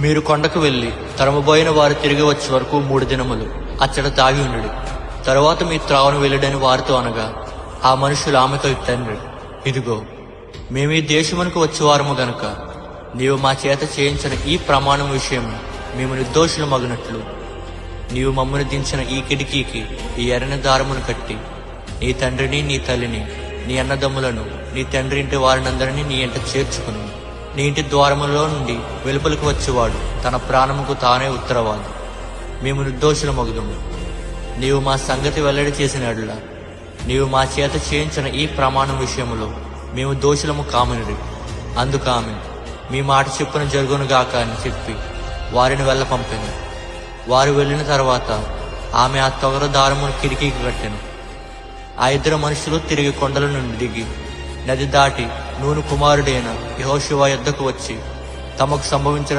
మీరు కొండకు వెళ్లి తరమబోయిన వారు తిరిగి వచ్చే వరకు 3 దినములు అచ్చట తాగి ఉండు. తరువాత మీ త్రావను వెళ్ళడని వారితో అనగా, ఆ మనుషులు ఆమెతో తండ్రి, ఇదిగో మేమీ దేశమునకు వచ్చేవారము గనుక నీవు మా చేత చేయించిన ఈ ప్రమాణం విషయం మేము నిర్దోషులు మగునట్లు నీవు మమ్మను దించిన ఈ కిటికీకి ఈ ఎర్రని దారమును కట్టి నీ తండ్రిని, నీ తల్లిని, నీ అన్నదమ్ములను, నీ తండ్రి ఇంటి వారినందరినీ నీ ఇంట చేర్చుకుని నీ ఇంటి ద్వారములో నుండి వెలుపలికి వచ్చేవాడు తన ప్రాణముకు తానే ఉత్తరవాదు. మేము నిర్దోషుల మగుదుము. నీవు మా సంగతి వెల్లడి చేసినట్లా నీవు మా చేత చేయించిన ఈ ప్రమాణం విషయములో మేము దోషులము కామనిరి. అందుకు ఆమె, మీ మాట చెప్పున జరుగునుగాక అని చెప్పి వారిని వెళ్ళ పంపాను. వారు వెళ్ళిన తర్వాత ఆమె ఆ తొగర దారమును కిటికీకి కట్టెను. ఆ 2 మనుషులు తిరిగి కొండల నుండి దిగి నది దాటి నూను కుమారుడైన యెహోషువ యొద్దకు వచ్చి తమకు సంభవించిన